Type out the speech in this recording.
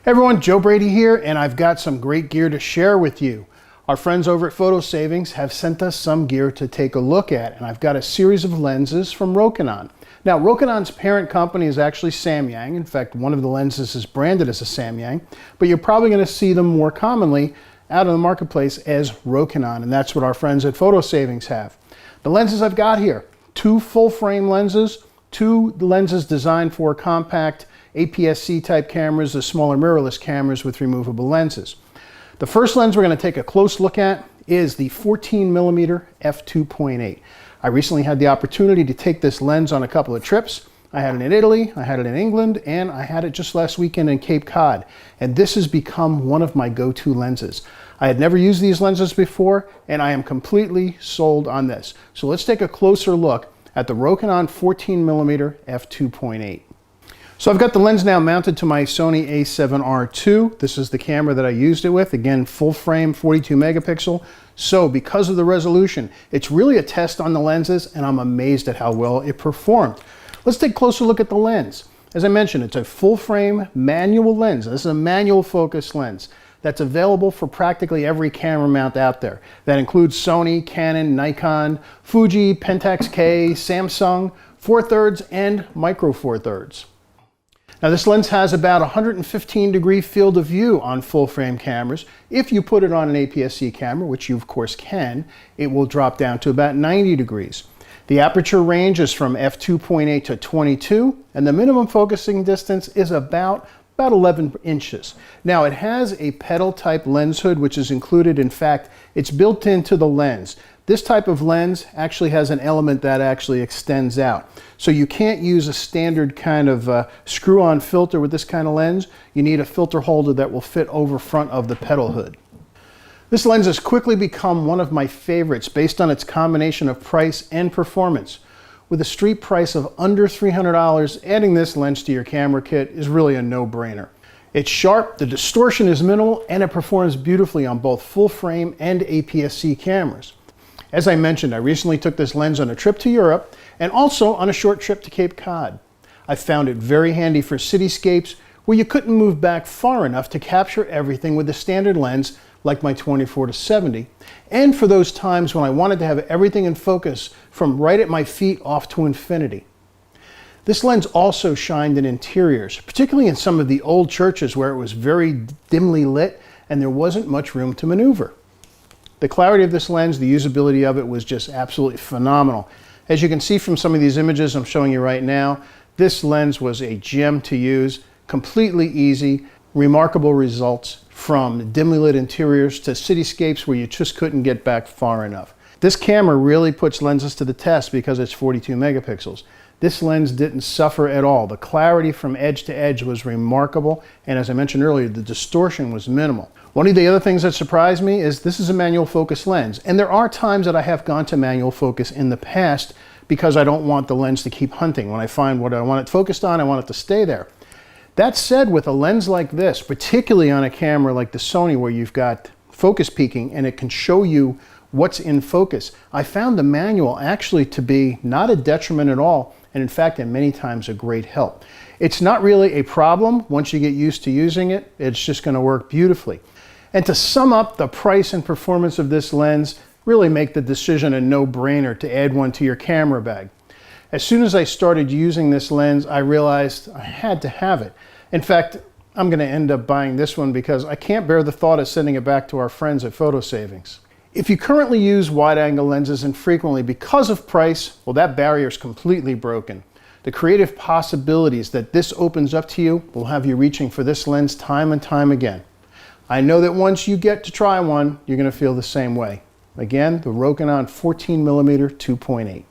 Hey everyone, Joe Brady here, and I've got some great gear to share with you. Our friends over at Photo Savings have sent us some gear to take a look at, and I've got a series of lenses from Rokinon. Now, Rokinon's parent company is actually Samyang. In fact, one of the lenses is branded as a Samyang, but you're probably going to see them more commonly out in the marketplace as Rokinon, and that's what our friends at Photo Savings have. The lenses I've got here, two full-frame lenses, two lenses designed for compact APS-C type cameras, the smaller mirrorless cameras with removable lenses. The first lens we're going to take a close look at is the 14mm f2.8. I recently had the opportunity to take this lens on a couple of trips. I had it in Italy, I had it in England, and I had it just last weekend in Cape Cod. And this has become one of my go-to lenses. I had never used these lenses before, and I am completely sold on this. So let's take a closer look at the Rokinon 14mm f2.8. So I've got the lens now mounted to my Sony a7R II. This is the camera that I used it with. Again, full frame, 42 megapixel. So because of the resolution, it's really a test on the lenses, and I'm amazed at how well it performed. Let's take a closer look at the lens. As I mentioned, it's a full frame manual lens. This is a manual focus lens that's available for practically every camera mount out there. That includes Sony, Canon, Nikon, Fuji, Pentax K, Samsung, 4/3 and micro 4/3. Now this lens has about 115-degree field of view on full-frame cameras. If you put it on an APS-C camera, which you of course can, it will drop down to about 90 degrees. The aperture range is from f2.8 to 22, and the minimum focusing distance is about 11 inches. Now it has a pedal-type lens hood, which is included. In fact, it's built into the lens. This type of lens actually has an element that actually extends out. So you can't use a standard kind of screw-on filter with this kind of lens. You need a filter holder that will fit over front of the pedal hood. This lens has quickly become one of my favorites based on its combination of price and performance. With a street price of under $300, adding this lens to your camera kit is really a no-brainer. It's sharp, the distortion is minimal, and it performs beautifully on both full-frame and APS-C cameras. As I mentioned, I recently took this lens on a trip to Europe and also on a short trip to Cape Cod. I found it very handy for cityscapes where you couldn't move back far enough to capture everything with a standard lens like my 24-70, and for those times when I wanted to have everything in focus from right at my feet off to infinity. This lens also shined in interiors, particularly in some of the old churches where it was very dimly lit and there wasn't much room to maneuver. The clarity of this lens, the usability of it was just absolutely phenomenal. As you can see from some of these images I'm showing you right now, this lens was a gem to use, completely easy, remarkable results from dimly lit interiors to cityscapes where you just couldn't get back far enough. This camera really puts lenses to the test because it's 42 megapixels. This lens didn't suffer at all. The clarity from edge to edge was remarkable, and as I mentioned earlier, the distortion was minimal. One of the other things that surprised me is this is a manual focus lens, and there are times that I have gone to manual focus in the past because I don't want the lens to keep hunting. When I find what I want it focused on, I want it to stay there. That said, with a lens like this, particularly on a camera like the Sony where you've got focus peaking and it can show you what's in focus, I found the manual actually to be not a detriment at all, and in fact, at many times a great help. It's not really a problem once you get used to using it. It's just going to work beautifully. And to sum up, the price and performance of this lens really make the decision a no-brainer to add one to your camera bag. As soon as I started using this lens, I realized I had to have it. In fact, I'm going to end up buying this one because I can't bear the thought of sending it back to our friends at Photo Savings. If you currently use wide-angle lenses infrequently because of price, well, that barrier is completely broken. The creative possibilities that this opens up to you will have you reaching for this lens time and time again. I know that once you get to try one, you're going to feel the same way. Again, the Rokinon 14mm 2.8.